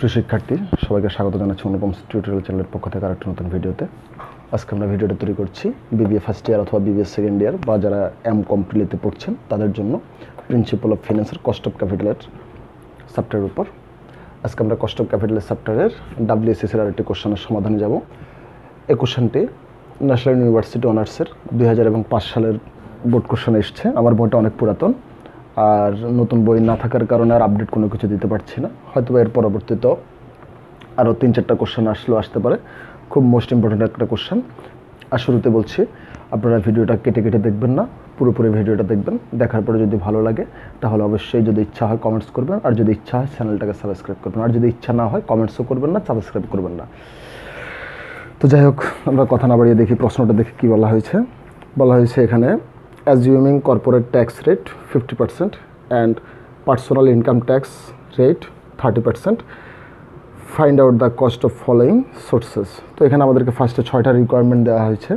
প্রিয় শিক্ষার্থী সবাইকে স্বাগত জানাচ্ছি অনুপম টিউটোরিয়াল চ্যানেলের পক্ষ থেকে আরেকটা নতুন ভিডিওতে। আজকে আমরা ভিডিওটা তৈরি করছি বিবিএ ফার্স্ট ইয়ার অথবা বিবিএ সেকেন্ড ইয়ার বা যারা এমকম প্রিলিতে পড়ছেন তাদের জন্য প্রিন্সিপাল অফ ফিন্যান্সের কস্ট অফ ক্যাপিটালের চ্যাপ্টারের উপর। আজকে আমরা কস্ট অফ ক্যাপিটালের চ্যাপ্টারের WSSর আরেকটি কোশ্চেনের সমাধানে যাব। এই কোশ্চেনটি ন্যাশনাল ইউনিভার্সিটি অনার্সের 2005 সালের বোর্ড কোশ্চেন এসছে। আমার বইটা অনেক পুরাতন, আর নতুন বই না থাকার কারণে আর আপডেট কোনো কিছু দিতে পারছি না। হয়তো এর পরবর্তীতেও আরও 3-4টা কোশ্চেন আসতে পারে। খুব মোস্ট ইম্পর্ট্যান্ট একটা কোশ্চেন। আর শুরুতে বলছি, আপনারা ভিডিওটা কেটে কেটে দেখবেন না, পুরোপুরি ভিডিওটা দেখবেন। দেখার পরে যদি ভালো লাগে তাহলে অবশ্যই, যদি ইচ্ছা হয় কমেন্টস করবেন, আর যদি ইচ্ছা হয় চ্যানেলটাকে সাবস্ক্রাইব করবেন, আর যদি ইচ্ছা না হয় কমেন্টসও করবেন না, সাবস্ক্রাইব করবেন না। তো যাই হোক, আমরা কথা না বাড়িয়ে দেখি প্রশ্নটা দেখে কী বলা হয়েছে। বলা হয়েছে এখানে, assuming corporate tax rate 50% and personal income tax rate 30%, find out the cost of following sources. তো এখানে আমাদেরকে ফার্স্টে 6টা রিকোয়ারমেন্ট দেওয়া হয়েছে।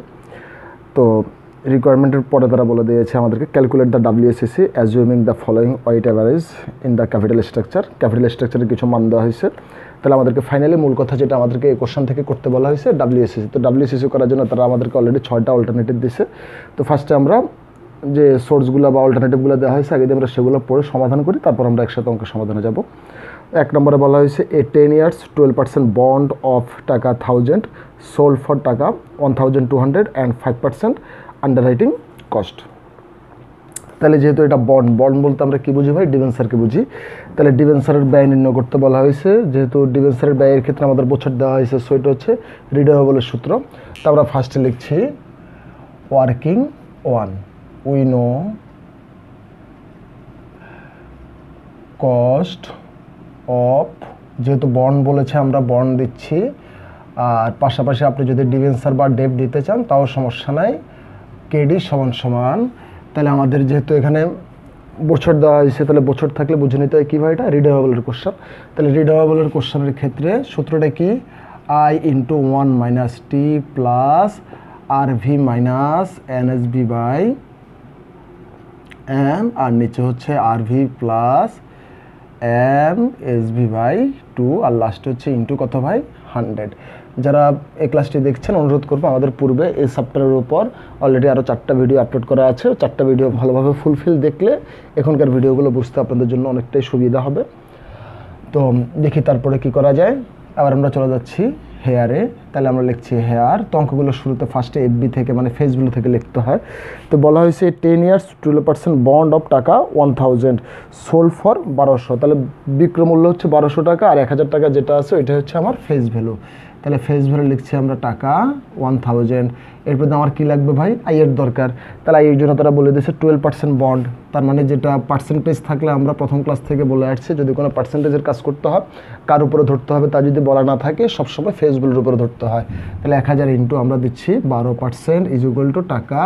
তো রিকোয়ারমেন্টের পরে তারা বলে দিয়েছে আমাদেরকে calculate the WSSC assuming the following weight average in the capital structure. Capital স্ট্রাকচারের কিছু মান দেওয়া হয়েছে। তাহলে আমাদেরকে ফাইনালি মূল কথা যেটা আমাদেরকে এই কোশ্চেন থেকে করতে বলা হয়েছে WSSC। তো WSSC করার জন্য তারা আমাদেরকে অলরেডি 6টা অল্টারনেটিভ দিছে। তো ফার্স্টে আমরা যে সোর্সগুলো বা অল্টারনেটিভগুলো দেওয়া হয়েছে আগে আমরা সেগুলো পড়ে সমাধান করি, তারপর আমরা একসাথে অঙ্ক সমাধানে যাব। 1 নম্বরে বলা হয়েছে এ 10 years 12% বন্ড অফ টাকা 1000 সোল্ড ফর টাকা 1200 অ্যান্ড 5% আন্ডাররাইটিং কস্ট। তাহলে যেহেতু এটা বন্ড বলতে আমরা কী বুঝি ভাই? ডিবেঞ্চারকে বুঝি। তাহলে ডিবেঞ্চারের ব্যয় নির্ণয় করতে বলা হয়েছে। যেহেতু ডিবেঞ্চারের ব্যয়ের ক্ষেত্রে আমাদের বছর দেওয়া হয়েছে, সো এটা হচ্ছে রিডিউমেবলের সূত্র। তো আমরা ফার্স্টে লিখছি working one. We know cost of, যেহেতু বন্ড বলেছে আমরা বন্ড দিচ্ছি, আর পাশাপাশি আপনি যদি ডিবেঞ্চার বা ডেট দিতে চান তাও সমস্যা নাই। কেডি সমান তাহলে আমাদের যেহেতু এখানে বছর দেওয়া হয়েছে, তাহলে বছর থাকলে বুঝে নিতে হয় কী হয়, এটা রিডিউমেবলের কোশ্চেন। তাহলে রিডিউমেবলের কোশ্চেনের ক্ষেত্রে সূত্রটা কি? I × 1 - T plus RV minus NSB by N, আর নিচে হচ্ছে RV প্লাস NSB বাই 2, আর লাস্টে হচ্ছে ইন্টু কত ভাই? 100। যারা এই ক্লাসটি দেখছেন অনুরোধ করবো, আমাদের পূর্বে এই চ্যাপ্টারের উপর অলরেডি আরও 4টা ভিডিও আপলোড করা আছে। 4টা ভিডিও ভালোভাবে ফুলফিল দেখলে এখনকার ভিডিওগুলো বুঝতে আপনাদের জন্য অনেকটাই সুবিধা হবে। তো দেখি তারপরে কি করা যায়। আবার আমরা চলে যাচ্ছি হেয়ারে। তাহলে আমরা লিখছি হেয়ার। তো অঙ্কগুলো শুরুতে ফার্স্টে FB থেকে মানে ফেস ভ্যালু থেকে লিখতে হয়। তো বলা হয়েছে 10 years 12% বন্ড অফ টাকা 1000 সোল্ড ফর 1200। তাহলে বিক্রয় মূল্য হচ্ছে 1200 টাকা, আর 1000 টাকা যেটা আছে ওইটা হচ্ছে আমার ফেস ভ্যালু। তাহলে ফেস ভ্যালু লিখছি আমরা টাকা 1000। এরপর আমার কী লাগবে ভাই? আয়ের দরকার। তাহলে আয়ের জন্য তারা বলে দিয়েছে 12% বন্ড। তার মানে যেটা পার্সেন্টেজ থাকলে আমরা প্রথম ক্লাস থেকে বলে আসছি, যদি কোনো পার্সেন্টেজের কাজ করতে হয় কার উপরে ধরতে হবে, তা যদি বলা না থাকে সবসময় ফেস ভ্যালুর উপরে ধরতে হয়। তাহলে 1000 ইন্টু আমরা দিচ্ছি 12% = টাকা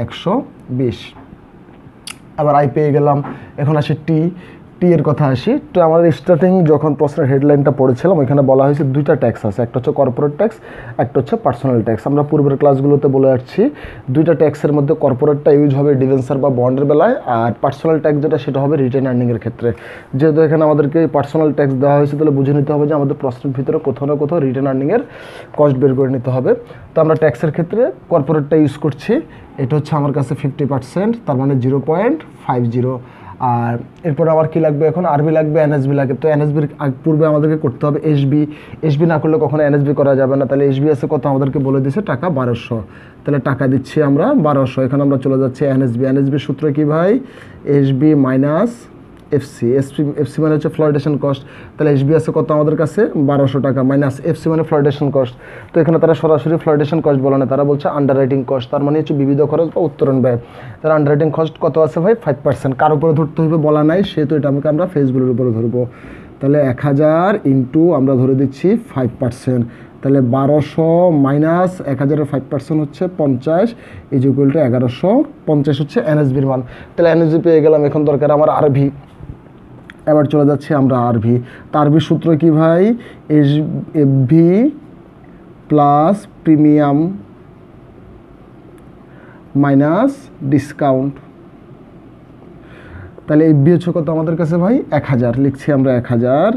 120। আবার আই পেয়ে গেলাম। এখন আসি টি এর কথা আসি। তো আমাদের স্টার্টিং যখন প্রশ্নের হেডলাইনটা পড়েছিলাম ওইখানে বলা হয়েছে 2টা ট্যাক্স আছে, একটা হচ্ছে কর্পোরেট ট্যাক্স, একটা হচ্ছে পার্সোনাল ট্যাক্স। আমরা পূর্বের ক্লাসগুলোতে বলে আসছি 2টা ট্যাক্সের মধ্যে কর্পোরেটটা ইউজ হবে ডিবেঞ্চার বা বন্ডের বেলায়, আর পার্সোনাল ট্যাক্স যেটা সেটা হবে রিটেন আর্নিংয়ের ক্ষেত্রে। যেহেতু এখানে আমাদেরকে পার্সোনাল ট্যাক্স দেওয়া হয়েছে, তাহলে বুঝে নিতে হবে যে আমাদের প্রশ্নের ভিতরে কোথাও না কোথাও রিটেন আর্নিংয়ের কস্ট বের করে নিতে হবে। তো আমরা ট্যাক্সের ক্ষেত্রে কর্পোরেটটা ইউজ করছি। এটা হচ্ছে আমার কাছে 50%, তার মানে 0.50। আর এরপর আবার কী লাগবে? এখন আরবি লাগবে, NSB লাগবে। তো NSBর পূর্বে আমাদেরকে করতে হবে এসবি না করলে কখনো NSB করা যাবে না। তাহলে এসবি আছে কত? আমাদেরকে বলে দিয়েছে টাকা 1200। তাহলে টাকা দিচ্ছি আমরা 1200। এখানে আমরা চলে যাচ্ছি NSBর সূত্র কি ভাই? SB মাইনাস এফসি মানে হচ্ছে ফ্লোরিডেশন কস্ট। তাহলে এসবি আছে কত আমাদের কাছে? 1200 টাকা মাইনাস এফসি মানে ফ্লোরিডেশন কস্ট। তো এখানে তারা সরাসরি ফ্লোরিডেশন কস্ট বলে না, তারা বলছে আন্ডাররাইটিং কস্ট, তার মানে হচ্ছে বিবিধ খরচ বা উত্তরণ ব্যয়। তার আন্ডাররাইটিং কস্ট কত আছে ভাই? 5%। কার উপরে ধরতে হবে বলা নাই, সেহেতু এটা আমরা ফেস ভ্যালুর উপরে ধরবো। তাহলে 1000 ইন্টু আমরা ধরে দিচ্ছি 5%। তাহলে 1200 মাইনাস 1000-এর 5% হচ্ছে 50 = 1150 হচ্ছে NSBর মান। তাহলে NSB পেয়ে গেলাম। এখন দরকার আমার আরভি। এবার চলে যাচ্ছি আমরা আরভি। তো আরভির সূত্র কি ভাই? FV plus premium minus discount. তাহলে FV হচ্ছে কত আমাদের কাছে ভাই? 1000। লিখছি আমরা 1000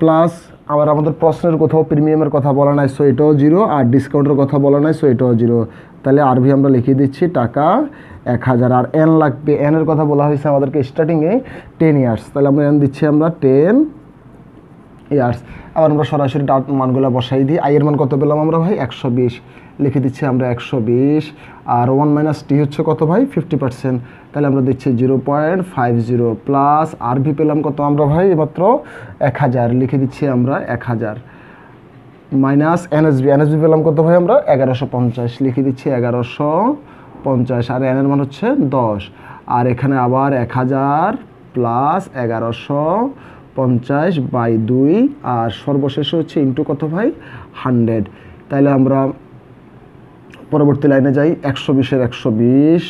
প্লাস আবার আমাদের প্রশ্নের কোথাও প্রিমিয়ামের কথা বলা নাই, সো এটাও 0, আর ডিসকাউন্টের কথা বলা নাই, সো এটাও 0। তাহলে আরভি আমরা লিখিয়ে দিচ্ছি টাকা 1000। আর এন লাগবে, এনের কথা বলা হয়েছে আমাদেরকে স্টার্টিংয়ে 10 ইয়ার্স, তাহলে আমরা এন দিচ্ছি আমরা 10 ইয়ার্স। আবার আমরা সরাসরি মানগুলো বসাই দিই। আইয়ের মান কত পেলাম আমরা ভাই 120, লিখে দিচ্ছি আমরা 120। আর 1 - t হচ্ছে কত ভাই 50%, তাহলে আমরা দিচ্ছি 0.50 প্লাস আরভি পেলাম কত আমরা ভাই মাত্র 1000, লিখে দিচ্ছি আমরা 1000 মাইনাস এনএসবি পেলাম কত ভাই আমরা 1150, লিখে দিচ্ছি 1150। আর এন এর মান হচ্ছে 10, আর এখানে আবার 1000 প্লাস 1150/2, আর সর্বশেষে হচ্ছে ইন্টু কত ভাই 100। তাইলে আমরা পরবর্তী লাইনে যাই। 120-এর 120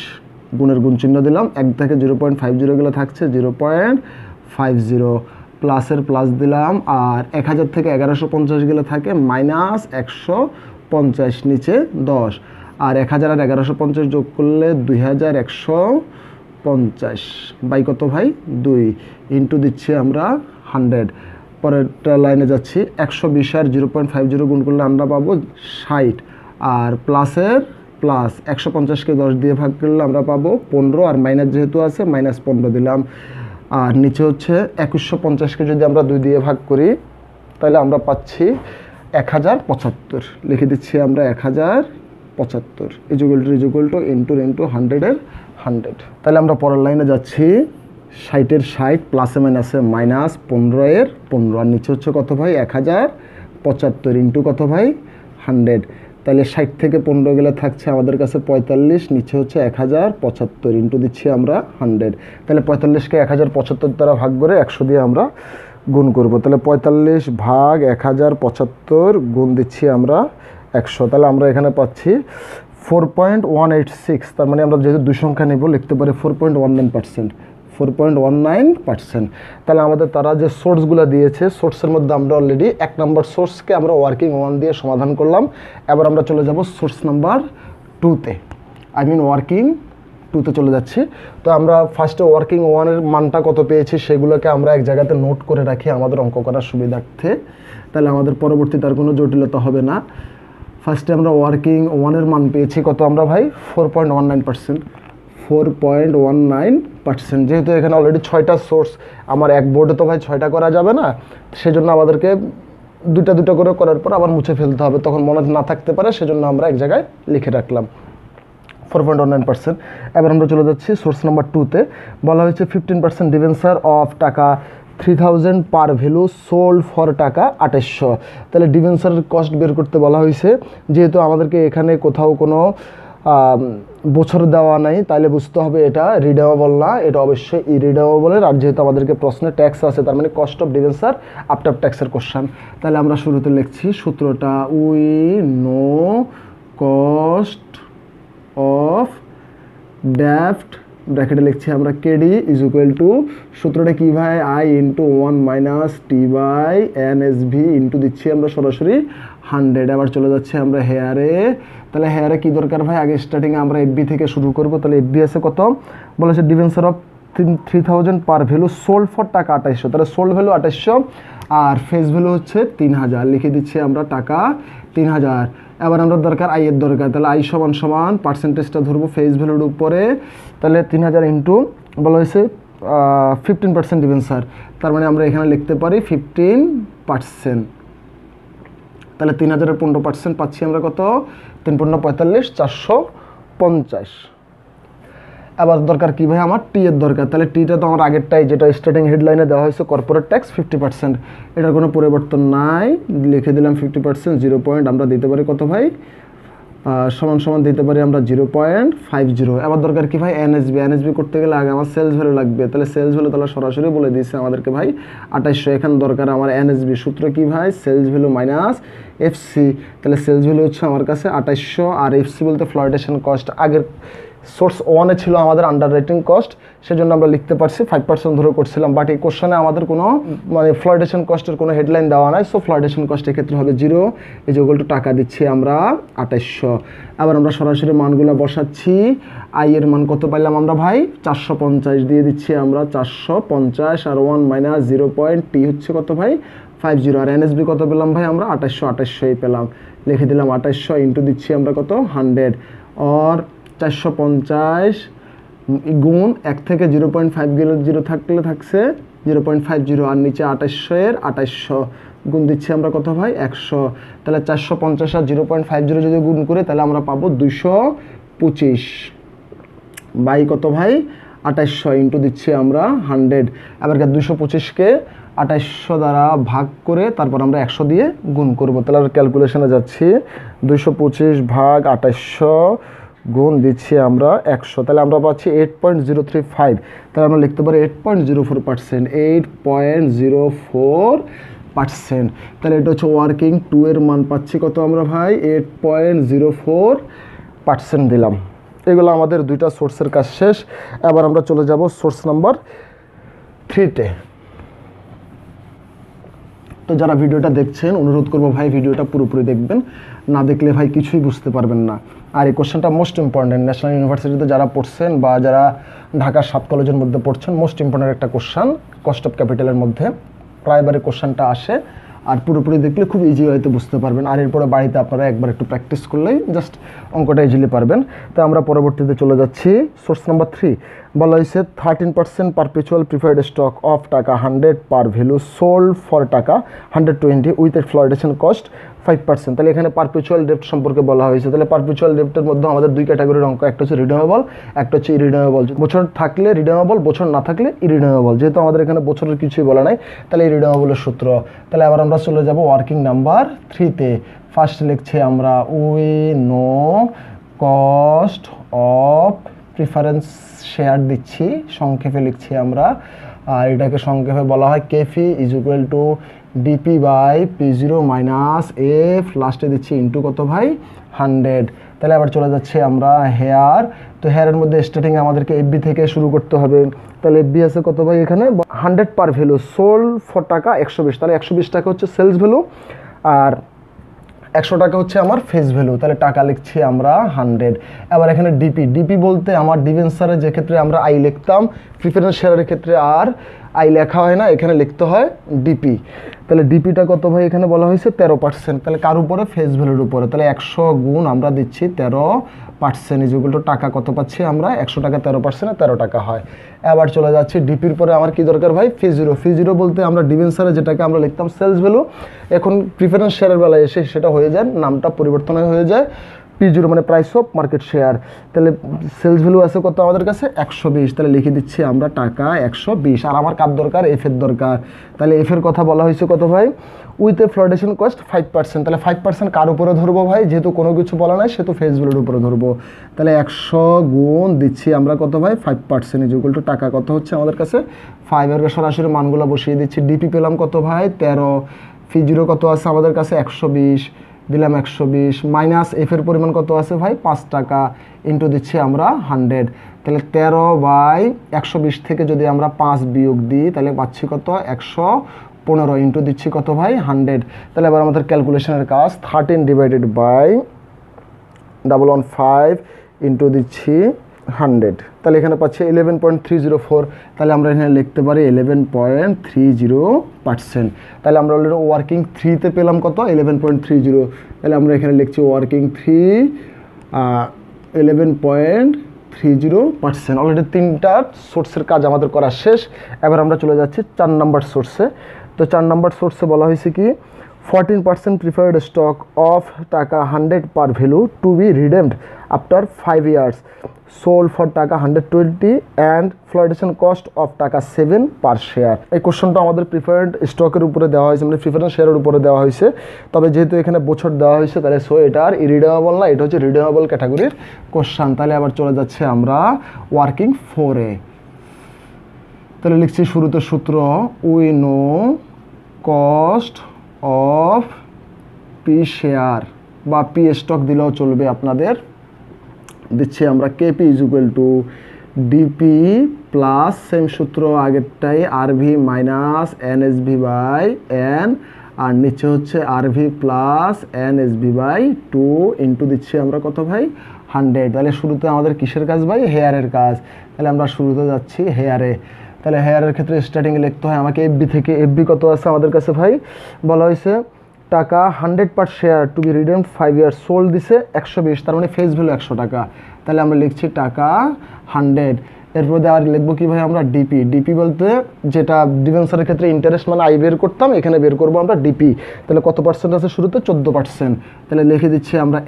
গুণের গুণ চিহ্ন দিলাম, 1 থেকে 0.50 গেলে থাকছে 0.50, প্লাসের প্লাস দিলাম, আর 1000 থেকে 1150 গেলে থাকে -150, নিচে 10, আর 1000 আর 1150 যোগ করলে 2150 বাই কত ভাই 2, ইন্টু দিচ্ছি আমরা 100। পরেরটা লাইনে যাচ্ছি। 120 আর 0.50 গুণ করলে আমরা পাবো 60, আর প্লাসের প্লাস 150কে 10 দিয়ে ভাগ করলে আমরা পাবো 15, আর মাইনাস যেহেতু আছে -15 দিলাম। আর নিচে হচ্ছে 2150কে যদি আমরা 2 দিয়ে ভাগ করি তাহলে আমরা পাচ্ছি 1075, লিখে দিচ্ছি আমরা 1075 ইকুয়াল টু ইন্টু 100-এর 100। তাহলে আমরা পরের লাইনে যাচ্ছি। 60-এর 60 প্লাসে মাইনাসে -15-এর 15, আর নিচে হচ্ছে কত ভাই 1075 ইন্টু কত ভাই 100। তাহলে 60 থেকে 15 গেলে থাকছে আমাদের কাছে 45, নিচে হচ্ছে 1075 ইন্টু দিচ্ছি আমরা 100। তাহলে 45কে 1075 দ্বারা ভাগ করে 100 দিয়ে আমরা গুণ করব। তাহলে 45 ভাগ 1075 গুণ দিচ্ছি আমরা 100, তাহলে আমরা এখানে পাচ্ছি 4.186। তার মানে আমরা যেহেতু দুই সংখ্যা নেব লিখতে পারি 4.19%। তাহলে আমাদের তারা যে সোর্সগুলো দিয়েছে, সোর্সের মধ্যে আমরা অলরেডি 1 নম্বর সোর্সকে আমরা ওয়ার্কিং 1 দিয়ে সমাধান করলাম। এবার আমরা চলে যাব সোর্স নাম্বার 2তে, ওয়ার্কিং 2তে চলে যাচ্ছি। তো আমরা ফার্স্টে ওয়ার্কিং 1-এর মানটা কত পেয়েছি সেগুলোকে আমরা এক জায়গাতে নোট করে রাখি আমাদের অঙ্ক করার সুবিধার্থে, তাহলে আমাদের পরবর্তীতে আর কোনো জটিলতা হবে না। ফার্স্টে আমরা ওয়ার্কিং 1-এর মান পেয়েছি কত আমরা ভাই 4.19%। যেহেতু এখানে অলরেডি 6টা সোর্স, আমার এক বোর্ডে তো ভাই 6টা করা যাবে না, সেজন্য আমাদেরকে দুটা করে করার পর আবার মুছে ফেলতে হবে, তখন মনে না থাকতে পারে, সেজন্য আমরা এক জায়গায় লিখে রাখলাম 4.19%। এবার আমরা চলে যাচ্ছি সোর্স নাম্বার 2তে। বলা হয়েছে 15% ডিভেঞ্চার অফ টাকা 3000 পার ভ্যালু সোল্ড ফর টাকা 2800। তাহলে ডিভেঞ্চারের কস্ট বের করতে বলা হয়েছে। যেহেতু আমাদেরকে এখানে কোথাও কোনো বছর দেওয়া নাই, তাহলে বুঝতে হবে এটা রিডেমেবল না, এটা অবশ্যই ইরিডেমেবলের। আর যেহেতু আমাদেরকে প্রশ্নে ট্যাক্স আছে, তার মানে কস্ট অফ ডিভেঞ্চার আফটার ট্যাক্সের কোশ্চেন। তাহলে আমরা শুরুতে লিখছি সূত্রটা, উই নো কস্ট অফ ডেফট, ব্র্যাকেটে লিখছি আমরা কেডি ইজ ইকুয়াল টু, সূত্রটা কী ভাই আই ইন্টু 1 - t/NSV ইন্টু দিচ্ছি আমরা সরাসরি 100। আবার চলে যাচ্ছে আমরা হেয়ারে। তাহলে হেয়ারে কী দরকার ভাই, আগে স্টার্টিংয়ে আমরা এফবি থেকে শুরু করব। তাহলে এফবি আছে কত বলেছে debenture of 3000 par value sold for টাকা 2800। তাহলে সোল্ড ভ্যালু 2800 আর ফেস ভ্যালু হচ্ছে 3000, লিখে দিচ্ছি আমরা টাকা 3000। এবার আমরা দরকার আই এর দরকার, তাহলে আই সমান পার্সেন্টেজটা ধরবো ফেস ভ্যালুর উপরে। তাহলে 3000 ইন্টু বলা হয়েছে 15% ডিভেঞ্চার, তার মানে আমরা এখানে লিখতে পারি 15%। তাহলে 3000-এর 15% পাচ্ছি আমরা কত 3×45 450। আবার দরকার কি ভাই আমার টি এর দরকার, তাহলে টিটা তো আমার আগেরটাই যেটা স্টার্টিং হেডলাইনে দেওয়া হয়েছে কর্পোরেট ট্যাক্স 50%, এটার কোনো পরিবর্তন নাই, লিখে দিলাম 50%। 0 পয়েন্ট আমরা দিতে পারি কত ভাই সমান দিতে পারি আমরা 0.50। এবার দরকার কি ভাই এনএসবি করতে গেলে আগে আমার সেলস ভ্যালু লাগবে, তাহলে সেলস ভ্যালু তাহলে সরাসরি বলে দিয়েছে আমাদেরকে ভাই 2800। এখানে দরকার আমার এনএসবি, সূত্র কি ভাই সেলস ভ্যালু মাইনাস এফসি। তাহলে সেলস ভ্যালু হচ্ছে আমার কাছে 2800, আর এফসি বলতে ফ্লোটেশন কস্ট, আগের সোর্স 1-এ ছিল আমাদের আন্ডার রাইটিং কস্ট, সেজন্য আমরা লিখতে পারছি 5% ধরে করছিলাম। বাট এই কোশ্চেনে আমাদের কোনো মানে ফ্লোটেশন কস্টের কোনো হেডলাইন দেওয়া নাই, সো ফ্লোটেশন কস্ট এক্ষেত্রে হবে 0, এই যে টু টাকা দিচ্ছি আমরা 2800। আবার আমরা সরাসরি মানগুলো বসাচ্ছি। আই এর মান কত পাইলাম আমরা ভাই 450 দিয়ে দিচ্ছি আমরা 450, আর 1 মাইনাস 0.t হচ্ছে কত ভাই 50, আর এনএসবি কত পেলাম ভাই আমরা 2800 পেলাম, লিখে দিলাম 2800 ইন্টু দিচ্ছি আমরা কত 100, আর 450 গুণ 1 থেকে 0.5 গেলে 0 থাকলে থাকছে 0.50, আর নিচে 2800 এর 2800 গুণ দিচ্ছি আমরা কত ভাই 100, তাহলে 450 আর 0.50 যদি গুণ করে তাহলে আমরা পাবো 225 বাই কত ভাই 2800 ইন্টু দিচ্ছি আমরা 100। আবার 225কে 2800 দ্বারা ভাগ করে তারপর আমরা 100 দিয়ে গুণ করব। তাহলে আমরা ক্যালকুলেশনে যাচ্ছি 225 ভাগ 2800 গুণ দিচ্ছি আমরা 100, তাহলে আমরা পাচ্ছি 8.035, তাহলে আমরা লিখতে পারি 8.04%, 8.04%। তাহলে এটা হচ্ছে ওয়ার্কিং 2 এর মান পাচ্ছি কত আমরা ভাই 8.04% দিলাম। এগুলো আমাদের দুইটা সোর্সের কাজ শেষ। এবার আমরা চলে যাব সোর্স নাম্বার 3-তে। তো যারা ভিডিওটা দেখছেন অনুরোধ করবো ভাই ভিডিওটা পুরোপুরি দেখবেন, না দেখলে ভাই কিছুই বুঝতে পারবেন না। আর এই কোশ্চেনটা মোস্ট ইম্পর্টেন্ট, ন্যাশনাল ইউনিভার্সিটিতে যারা পড়ছেন বা যারা ঢাকার 7 কলেজের মধ্যে পড়ছেন, মোস্ট ইম্পর্টেন্ট একটা কোশ্চেন, কস্ট অফ ক্যাপিটালের মধ্যে প্রায়বারে কোশ্চেনটা আসে। আর পুরোপুরি দেখলে খুব ইজি হয়তো বুঝতে পারবেন, আর এরপরে বাড়িতে আপনারা একবার একটু প্র্যাকটিস করলেই জাস্ট অঙ্কটা ইজিলি পারবেন। তো আমরা পরবর্তীতে চলে যাচ্ছি সোর্স নাম্বার 3। বলা হয়েছে 13% পারপিচুয়াল প্রিফার্ড স্টক অফ টাকা 100 পার ভ্যালু সোল্ড ফর টাকা 120 উইথ এ ফ্লোটেশন কস্ট 5%। তাহলে এখানে পারপিচুয়াল ডেপ্ট সম্পর্কে বলা হয়েছে। তাহলে পারপিচুয়াল ডেপ্টের মধ্যে আমাদের দুই ক্যাটাগরির অঙ্ক, একটা হচ্ছে রিডিউমেবল, একটা হচ্ছে ইরিডিউমেবল। বছর থাকলে রিডিউমেবল, বছর না থাকলে ইরিডিউমেবল। যেহেতু আমাদের এখানে বছরের কিছুই বলা নাই, তাহলে ইরিডিউমেবলের সূত্র। তাহলে আবার আমরা চলে যাব ওয়ার্কিং নাম্বার 3-তে। ফার্স্ট লিখছি আমরা we know cost of preference share দিচ্ছি, সংক্ষেপে লিখছি আমরা, আর এটাকে সংক্ষেপে বলা হয় KP is equal to DP by P0 minus F, লাস্টে দিচ্ছি ইন্টু কত ভাই 100। তাহলে আবার চলে যাচ্ছে আমরা হেয়ার। তো হেয়ারের মধ্যে স্টার্টিং আমাদেরকে এফবি থেকে শুরু করতে হবে। তাহলে এফবি আছে কত ভাই এখানে 100 পার ভ্যালু সোল্ড ফর টাকা 120, তাহলে 120 টাকা হচ্ছে সেলস ভ্যালু, আর 100 টাকা হচ্ছে আমার ফেস ভ্যালু। তাহলে টাকা লিখছি আমরা 100। এবার এখানে ডিপি বলতে আমার ডিভেঞ্চারে যে ক্ষেত্রে আমরা আই লিখতাম, প্রিফারেন্স শেয়ারের ক্ষেত্রে আর আই লেখা হয় না, এখানে লিখতে হয় ডিপি। তাহলে ডিপিটা কত ভাই এখানে বলা হয়েছে 13%। তাহলে কার উপরে ফেস ভ্যালুর উপরে, তাহলে 100 গুণ আমরা দিচ্ছি 13%, ইজ ইকুয়াল টু টাকা কত পাচ্ছি আমরা 100 টাকা 13%, 13 টাকা হয়। এবার চলে যাচ্ছি ডিপির পরে আমার কি দরকার ভাই ফি0 বলতে আমরা ডিভেঞ্চারে যেটাকে আমরা লিখতাম সেলস ভ্যালু, এখন প্রিফারেন্স শেয়ারের বেলায় এসে সেটা হয়ে যায়, নামটা পরিবর্তন হয়ে যায় P0 মানে প্রাইস অফ মার্কেট শেয়ার। তাহলে সেলস ভ্যালু আছে কত আমাদের কাছে 120, তাহলে লিখে দিচ্ছি আমরা টাকা 120। আর আমার কার দরকার এফের দরকার, তাহলে এফের কথা বলা হয়েছে কত ভাই উইথ এ ফ্লোটেশন কস্ট 5%। তাহলে 5% কার উপরে ধরবো ভাই, যেহেতু কোনো কিছু বলা নাই সেহেতু ফেস ভ্যালুর উপরে ধরবো। তাহলে 100 গুণ দিচ্ছি আমরা কত ভাই 5%, ইজ ইকুয়াল টু টাকা কত হচ্ছে আমাদের কাছে 5। এর সরাসরি মানগুলো বসিয়ে দিচ্ছি। ডিপি পেলাম কত ভাই 13, P0 কত আছে আমাদের কাছে 120, দিলাম 120 মাইনাস এফের পরিমাণ কত আছে ভাই 5 টাকা, ইন্টু দিচ্ছি আমরা 100। তাহলে 13/120 থেকে যদি আমরা 5 বিয়োগ দিই তাহলে পাচ্ছি কত 115, ইন্টু দিচ্ছি কত ভাই 100। তাহলে এবার আমাদের ক্যালকুলেশনের কাজ 13 ডিভাইডেড বাই 115 ইন্টু দিচ্ছি 100, তাহলে এখানে পাচ্ছি 11.304। তাহলে আমরা এখানে লিখতে পারি 11.30%। তাহলে আমরা অলরেডি ওয়ার্কিং 3-তে পেলাম কত 11.30, তাহলে আমরা এখানে লিখছি ওয়ার্কিং 3 11.30%। অলরেডি 3টা সোর্সের কাজ আমাদের করা শেষ। এবার আমরা চলে যাচ্ছি 4 নাম্বার সোর্সে। তো 4 নাম্বার সোর্সে বলা হয়েছে কি 14% প্রিফার্ড স্টক অফ টাকা 100 par value to be redeemed after 5 years sold for টাকা 120 অ্যান্ড ফ্লোটেশন কস্ট অফ টাকা 7 পার শেয়ার। এই কোশ্চেনটা আমাদের প্রিফার্ড স্টকের উপরে দেওয়া হয়েছে, মানে প্রিফারেন্স শেয়ারের উপরে দেওয়া হয়েছে। তবে যেহেতু এখানে বছর দেওয়া হয়েছে তাহলে সো এটা আর ইরিডিউমেবল না, এটা হচ্ছে রিডিউমেবল ক্যাটাগরির কোশ্চেন। তাহলে আবার চলে যাচ্ছে আমরা ওয়ার্কিং 4-এ। তাহলে লিখছি শুরুতে সূত্র we know cost of P share বা পি স্টক দিলেও চলবে আপনাদের, দিচ্ছি আমরা KP is equal to DP plus same সূত্র আগেরটাই RV minus NSV by N, আর নিচে হচ্ছে RV plus NSV by 2 into দিচ্ছি আমরা কত ভাই 100। তাহলে শুরুতে আমাদের কিসের কাজ ভাই, হেয়ারের কাজ। তাহলে আমরা শুরুতে যাচ্ছি হেয়ারে। তাহলে হেয়ারের ক্ষেত্রে স্টার্টিংয়ে লিখতে হয় আমাকে এফবি থেকে। এফবি কত আছে আমাদের কাছে ভাই, বলা হয়েছে টাকা 100 par share to be redeemed 5 years, sold দিছে 120, তার মানে ফেস ভ্যালু 100 টাকা। তাহলে আমরা লিখছি টাকা 100। এরপর আর লিখবো কি ভাই আমরা ডিপি। ডিপি বলতে যেটা ডিভেন্সারের ক্ষেত্রে ইন্টারেস্ট মানে আই বের করতাম, এখানে বের করবো আমরা ডিপি। তাহলে কত পার্সেন্ট আছে শুরুতে 14%। তাহলে লিখে দিচ্ছি আমরা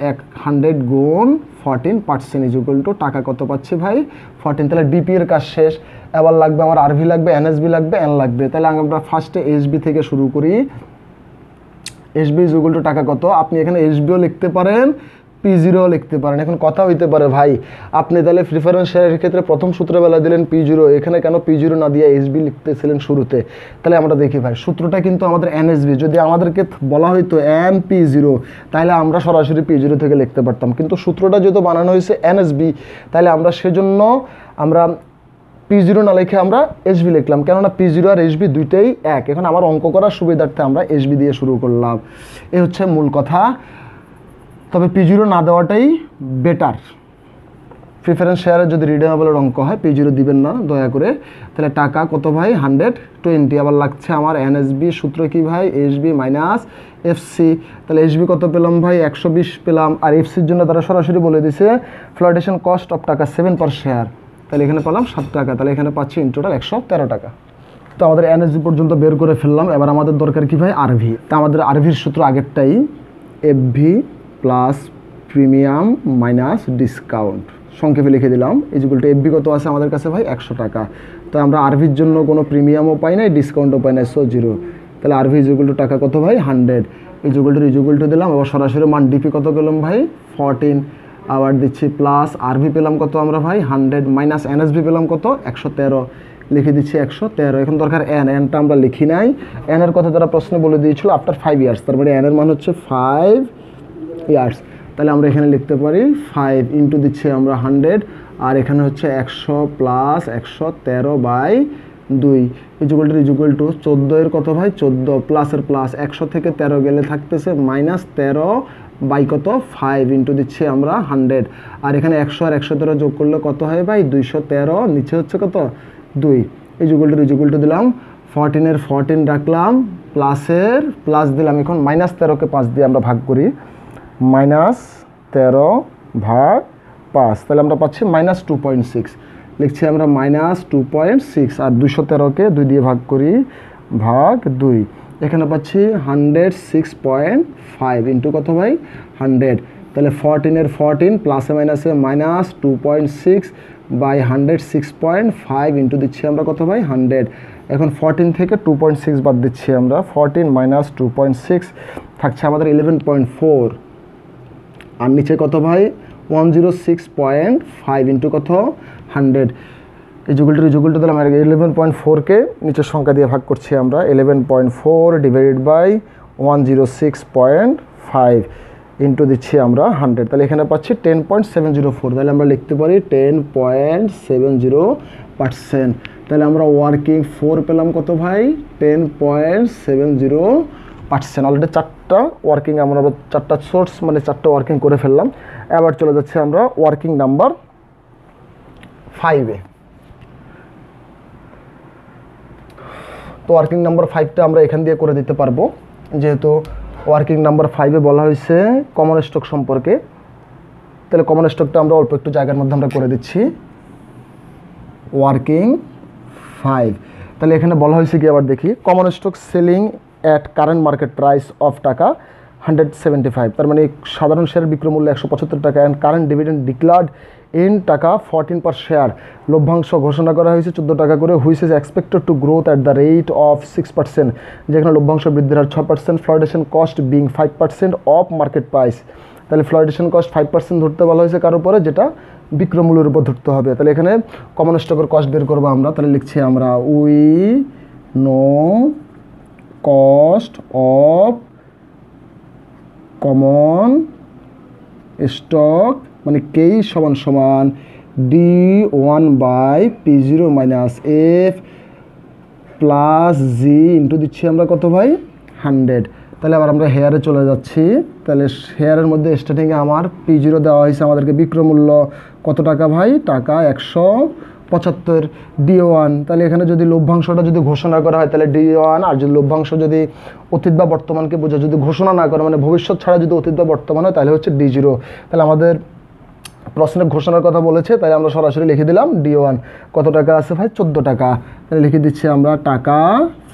100 গুণ 14% ইজ ইকুয়াল টু টাকা কত পাচ্ছি ভাই 14। তাহলে ডিপি এর কাজ শেষ। এবার লাগবে আমার আরভি লাগবে, এনএসবি লাগবে, এন লাগবে। তাহলে আমরা ফার্স্টে এসবি থেকে শুরু করি। এসবি ইজ ইকুয়াল টু টাকা কত, আপনি এখানে এসবিও লিখতে পারেন, P0 লিখতে পারেন। এখন কথা হইতে পারে ভাই আপনি তাহলে প্রিফারেন্স শেয়ারের ক্ষেত্রে প্রথম সূত্রবেলা দিলেন P0, এখানে কেন P0 না দিয়ে এসবি লিখতেছিলেন শুরুতে? তাহলে আমরা দেখি ভাই সূত্রটা কিন্তু আমাদের এনএসবি, যদি আমাদেরকে বলা হইতো এন P0 তাহলে আমরা সরাসরি P0 থেকে লিখতে পারতাম, কিন্তু সূত্রটা যেহেতু বানানো হয়েছে এনএসবি তাহলে আমরা সেজন্য আমরা P0 না লিখে আমরা এসবি লিখলাম, কেননা P0 আর এসবি দুইটাই এক। এখন আমার অঙ্ক করার সুবিধার্থে আমরা এসবি দিয়ে শুরু করলাম, এই হচ্ছে মূল কথা। তবে P0 না দেওয়াটাই বেটার। প্রিফারেন্স শেয়ারের যদি রিডেমেবলের অঙ্ক হয় P0 দিবেন না দয়া করে। তাহলে টাকা কত ভাই 120। আবার লাগছে আমার এনএসবি, সূত্র কি ভাই এসবি মাইনাস এফসি। তাহলে এসবি কত পেলাম ভাই 120 পেলাম, আর এফসির জন্য তারা সরাসরি বলে দিছে ফ্লোটেশন কস্ট অফ টাকা 7 পার শেয়ার। তাহলে এখানে পেলাম 7 টাকা, তাহলে এখানে পাচ্ছি ইন টোটাল 113 টাকা। তো আমাদের এনএসবি পর্যন্ত বের করে ফেললাম। এবার আমাদের দরকার কি ভাই আরভি। তা আমাদের আরভির সূত্র আগেরটাই FV plus premium minus discount, সংক্ষেপে লিখে দিলাম ইজ ইকুয়াল টু এফবি কত আছে আমাদের কাছে ভাই 100 টাকা। তো আমরা আরভির জন্য কোনো প্রিমিয়ামও পাই নাই, ডিসকাউন্টও পাই নাই, সো 0। তাহলে আরভি ইজ ইকুয়াল টু টাকা কত ভাই 100 ইজ ইকুয়াল টু দিলাম। আবার সরাসরি মান ডিপি কত পেলাম ভাই 14, আবার দিচ্ছি প্লাস আরভি পেলাম কত আমরা ভাই 100 মাইনাস এনএসবি পেলাম কত 113, লিখে দিচ্ছি 113। এখন দরকার এনটা আমরা লিখি নাই, এনের কথা তারা প্রশ্নে বলে দিয়েছিল আফটার 5 ইয়ার্স, তার মানে এনের মান হচ্ছে 5 ইয়ার্স। তাহলে আমরা এখানে লিখতে পারি 5 ইন্টু দিচ্ছি আমরা 100, আর এখানে হচ্ছে 100 plus 113 by 2 is equal to 14 এর কত ভাই 14 প্লাসের প্লাস 100 থেকে 13 গেলে থাকতেছে মাইনাস 13 বাই কত 5 ইন্টু দিচ্ছি আমরা 100, আর এখানে 100 আর 113 যোগ করলে কত হয় ভাই 213, নিচে হচ্ছে কত 2 ইজ ইকুয়াল টু দিলাম 14 এর 14 রাখলাম, প্লাসের প্লাস দিলাম। এখন মাইনাস 13কে 5 দিয়ে আমরা ভাগ করি, মাইনাস 13 ভাগ 5, তাহলে আমরা পাচ্ছি মাইনাস 2.6, লিখছি আমরা মাইনাস 2.6, আর 213কে 2 দিয়ে ভাগ করি ভাগ 2, এখানে পাচ্ছি 106.5 ইন্টু কত ভাই 100। তাহলে 14 এর 14 প্লাসে মাইনাসে মাইনাস 2.6 বাই 106.5 ইন্টু দিচ্ছি আমরা কত ভাই 100। এখন 14 থেকে 2.6 বাদ দিচ্ছি আমরা, 14 মাইনাস 2.6 থাকছে আমাদের 11.4, আর নিচে কত ভাই 106.5 ইন্টু কত 100 ইজ ইকুয়াল টু দিলাম 11.4কে নিচের সংখ্যা দিয়ে ভাগ করছি আমরা, 11.4 ডিভাইডেড বাই 106.5 ইন্টু দিচ্ছি আমরা 100, তাহলে এখানে পাচ্ছি 10.704। তাহলে আমরা লিখতে পারি 10.70%। তাহলে আমরা ওয়ার্কিং 4 পেলাম কত ভাই 10.70%। অলরেডি 4টা ওয়ার্কিং আমরা 4টা সোর্স মানে 4টা ওয়ার্কিং করে ফেললাম। এবার চলে যাচ্ছে আমরা ওয়ার্কিং নাম্বার 5-এ। তো ওয়ার্কিং নাম্বার 5টা আমরা এখান দিয়ে করে দিতে পারবো, যেহেতু ওয়ার্কিং নাম্বার 5-এ বলা হয়েছে কমন স্টক সম্পর্কে। তাহলে কমন স্টকটা আমরা অল্প একটু জায়গার মধ্যে আমরা করে দিচ্ছি ওয়ার্কিং 5। তাহলে এখানে বলা হয়েছে কি আবার দেখি, common stock selling at current market price of টাকা 175, তার মানে সাধারণ শেয়ার বিক্রয় মূল্য 175 টাকা, and current dividend declared in টাকা 14 পার শেয়ার, লভ্যাংশ ঘোষণা করা হয়েছে 14 টাকা করে, which is expected to growth at the rate of 6%, যেখানে লভ্যাংশ বৃদ্ধির হার 6%, flotation cost being 5% of market price. তাহলে ফ্লোটেশন কস্ট 5% ধরতে বলা হয়েছে কার উপরে, যেটা বিক্রয় মূল্যের উপর ধরতে হবে। তাহলে এখানে কমন স্টকের কস্ট বের করবো আমরা, তাহলে লিখছি আমরা we know cost of common stock মানে কেই সমান সমান D1/P0 মাইনাস এফ প্লাস জি ইন্টু দিচ্ছি আমরা কত ভাই 100। তাহলে আবার আমরা হেয়ারে চলে যাচ্ছি। তাহলে হেয়ারের মধ্যে স্টার্টিংয়ে আমার P0 দেওয়া হয়েছে আমাদেরকে বিক্রয় মূল্য কত টাকা ভাই, টাকা 175 D1। তাহলে এখানে যদি লভ্যাংশটা যদি ঘোষণা করা হয় তাহলে D1, আর যদি লভ্যাংশ যদি অতীত বা বর্তমানকে বোঝা যদি ঘোষণা না করে মানে ভবিষ্যৎ ছাড়া যদি অতীত বা বর্তমান হয় তাহলে হচ্ছে D0। তাহলে আমাদের প্রশ্নের ঘোষণার কথা বলেছে, তাই আমরা সরাসরি লিখে দিলাম D1 কত টাকা আছে ভাই 14 টাকা। তাহলে লিখে দিচ্ছি আমরা টাকা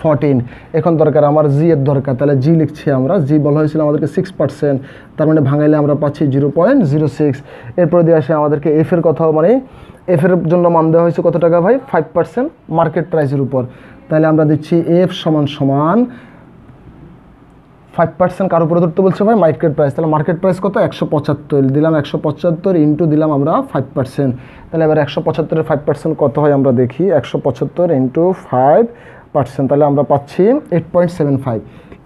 14। এখন দরকার আমার জি এর দরকার, তাহলে জি লিখছি আমরা। জি বলা হয়েছিল আমাদেরকে 6%, তার মানে ভাঙাইলে আমরা পাচ্ছি 0.06। এরপরে দিয়ে আসে আমাদেরকে এফ এর কথা, মানে এফ এর জন্য মান দেওয়া হয়েছে কত টাকা ভাই 5% মার্কেট প্রাইসের উপর। তাহলে আমরা দিচ্ছি এফ সমান সমান 5% কার উপরে ধরতে বলছে ভাই মার্কেট প্রাইস। তাহলে মার্কেট প্রাইস কত 175 দিলাম, 175 ইন্টু দিলাম আমরা 5%। তাহলে এবার 175-এর 5% কত হয় আমরা দেখি, 175 ইন্টু 5%, তাহলে আমরা পাচ্ছি 8.75।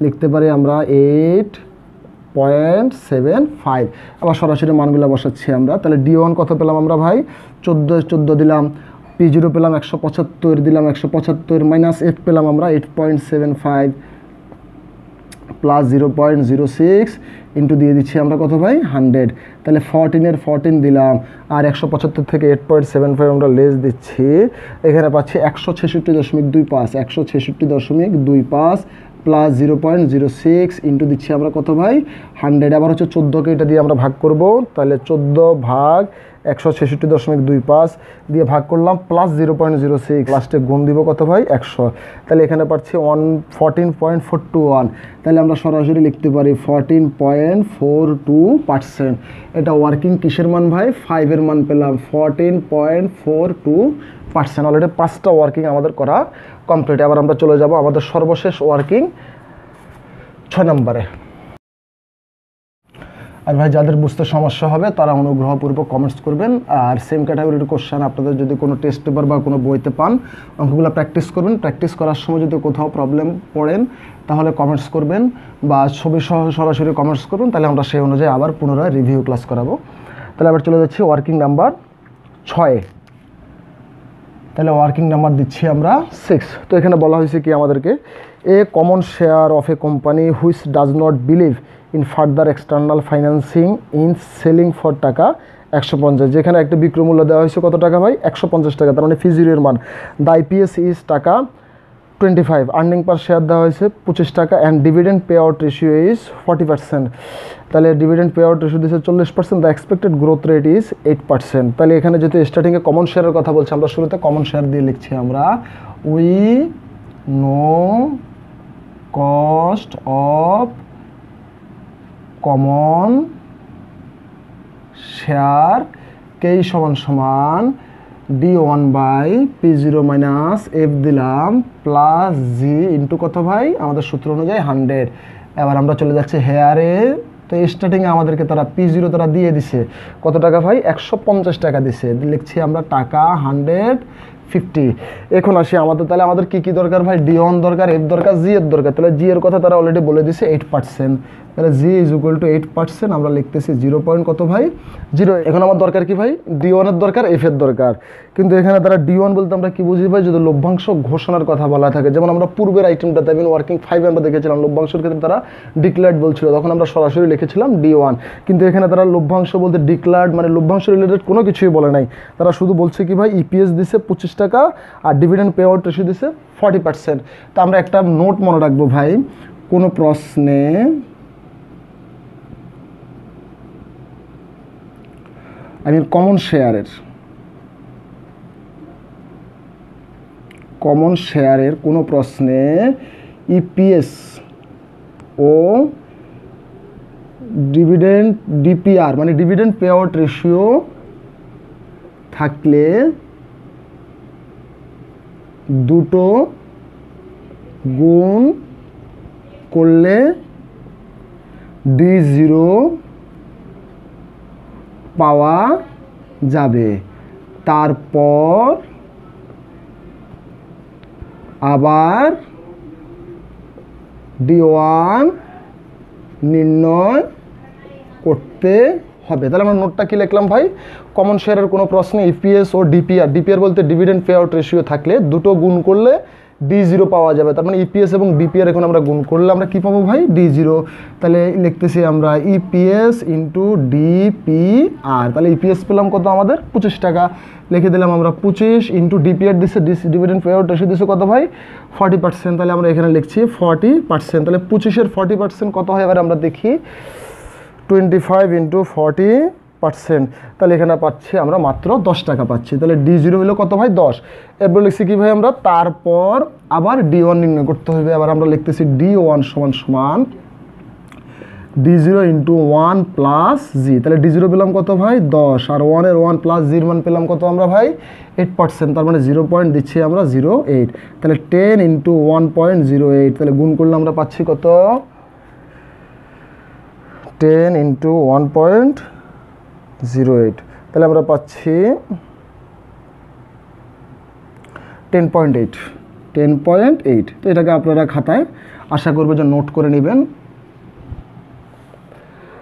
লিখতে পারি আমরা 8.75। আবার সরাসরি মানগুলো বসাচ্ছি আমরা। তাহলে D1 কত পেলাম আমরা ভাই 14 দিলাম, P0 পেলাম 175 দিলাম, 175 মাইনাস এফ পেলাম আমরা 8.75 প্লাস 0.06 ইন্টু দিয়ে দিচ্ছি আমরা কত ভাই 100। তাহলে 14-এর 14 দিলাম, আর 175 থেকে 8.75 আমরা লেস দিচ্ছি, এখানে পাচ্ছি 166.25, 166.25 প্লাস 0.06 ইন্টু দিচ্ছি আমরা কত ভাই 100। আবার হচ্ছে 14কে এটা দিয়ে আমরা ভাগ করব, তাহলে 14 ভাগ 166.25 দিয়ে ভাগ করলাম প্লাস 0.06, লাস্টে গুণ দিব কত ভাই 100। তাহলে এখানে পাচ্ছি 14.421। তাহলে আমরা সরাসরি লিখতে পারি 14.42%। এটা ওয়ার্কিং কিসের মান ভাই 5 এর মান পেলাম 14.42%। অলরেডি 5টা ওয়ার্কিং আমাদের করা কমপ্লিট। আবার আমরা চলে যাব আমাদের সর্বশেষ ওয়ার্কিং 6 নম্বরে। আর ভাই যাদের বুঝতে সমস্যা হবে তারা অনুগ্রহপূর্বক কমেন্টস করবেন। আর সেম ক্যাটাগরির কোশ্চেন আপনাদের যদি কোনো টেস্ট পেপার বা কোনো বইতে পান অঙ্কগুলো প্র্যাকটিস করবেন। প্র্যাকটিস করার সময় যদি কোথাও প্রবলেম পড়েন তাহলে কমেন্টস করবেন, বা ছবি সহ সরাসরি কমেন্টস করবেন, তাহলে আমরা সেই অনুযায়ী আবার পুনরায় রিভিউ ক্লাস করাবো। তাহলে আবার চলে যাচ্ছি ওয়ার্কিং নাম্বার 6। তাহলে ওয়ার্কিং নাম্বার দিচ্ছি আমরা 6। তো এখানে বলা হয়েছে কি আমাদেরকে, a common share of a company which does not believe in further external financing in selling for টাকা 150। যেখানে একটা বিক্রয় মূল্য দেওয়া হয়েছে কত টাকা ভাই 150 টাকা, তার মানে ফিজির মান। দ্য IPS ইজ টাকা 25, আর্নিং পার শেয়ার দেওয়া হয়েছে 25 টাকা, and dividend pay out ratio is 40%। তাহলে ডিভিডেন্ড পে আউট রেশিও দিয়েছে 40%, the expected growth rate is 8%। তাহলে এখানে যেহেতু স্টার্টিংয়ে কমন শেয়ারের কথা বলছে, আমরা শুরুতে কমন শেয়ার দিয়ে লিখছি আমরা, we know cost of common share কেই সমান সমান D1/P0 মাইনাস এফ দিলাম প্লাস জি ইন্টু কত ভাই আমাদের সূত্র অনুযায়ী 100। এবার আমরা চলে যাচ্ছি হেয়ারে। তো স্টার্টিংয়ে আমাদেরকে তারা P0 তারা দিয়ে দিছে কত টাকা ভাই 150 টাকা দিছে, লিখছি আমরা টাকা 150। এখন আসি আমাদের, তাহলে আমাদের কি কি দরকার ভাই, D1 দরকার, এফ দরকার, জি এর দরকার। তাহলে জি এর কথা তারা অলরেডি বলে দিছে 8%। তাহলে জি ইজ ইকুয়াল টু 8%, আমরা লিখতেছি 0 কত ভাই 0। এখন আমার দরকার কি ভাই D1 এর দরকার, এফ এর দরকার। কিন্তু এখানে তারা D1 বলতে আমরা কি বুঝি ভাই, যদি লভ্যাংশ ঘোষণার কথা বলা থাকে, যেমন আমরা পূর্বের আইটেমটাতে ওয়ার্কিং 5 আমরা দেখেছিলাম লভ্যাংশের ক্ষেত্রে তারা ডিক্লার্ড বলছিল, তখন আমরা সরাসরি লিখেছিলাম D1। কিন্তু এখানে তারা লভ্যাংশ বলতে ডিক্লার্ড মানে লভ্যাংশ রিলেটেড কোনো কিছুই বলে নাই, তারা শুধু বলছে কি ভাই ইপিএস দিছে 25 টাকা আর ডিভিডেন্ড পে আউট রেশিও দিছে 40%। তো আমরা একটা নোট মনে রাখবো ভাই, কোনো প্রশ্নে কমন শেয়ারের কোনো প্রশ্নে ইপিএস ও ডিভিডেন্ড ডিপিআর মানে ডিভিডেন্ড পে আউট রেশিও থাকলে দুটো গুণ করলে D0 পাওয়া যাবে। তারপর আবার D1 নির্ণয় করতে হবে। তাহলে আমরা নোটটা কি লিখলাম ভাই, কমন শেয়ারের কোনো প্রশ্নে ইপিএস ও ডিপিআর, ডিপিআর বলতে ডিভিডেন্ড পে আউট রেশিও থাকলে দুটো গুণ করলে D0 পাওয়া যাবে। তার মানে ইপিএস এবং ডিপিআর এখন আমরা গুণ করলে আমরা কি পাবো ভাই, D0। তাহলে লিখতেছি আমরা ইপিএস ইন্টু ডিপিআর। তাহলে ইপিএস পেলাম কত আমাদের 25 টাকা, লিখে দিলাম আমরা 25 ইন্টু ডিপিআর দিচ্ছে, ডিভিডেন্ড পে আউট রেশিও দিচ্ছে কত ভাই 40%। তাহলে আমরা এখানে লিখছি 40%। তাহলে 25-এর 40% কত হয় এবার আমরা দেখি, 25 ইন্টু 40%। তাহলে এখানে পাচ্ছি আমরা মাত্র 10 টাকা পাচ্ছি। তাহলে D0 হলো কত ভাই 10। এরপর লিখছি কি ভাই আমরা, তারপর আবার D1 নির্ণয় করতে হবে। আবার আমরা লিখতেছি D1 সমান D0 ইন্টু 1 প্লাস জি। তাহলে D0 পেলাম কত ভাই 10, আর 1-এর 1 প্লাস জির মান পেলাম কত আমরা ভাই 8%। তার মানে 0 পয়েন্ট দিচ্ছি আমরা 0.8। তাহলে 10 ইন্টু 1.08, তাহলে গুণ করলে আমরা পাচ্ছি কত 10 ইন্টু 1.08, তাহলে আমরা পাচ্ছি 10.8। তো এটাকে আপনারা খাতায় আশা করবো যে নোট করে নেবেন।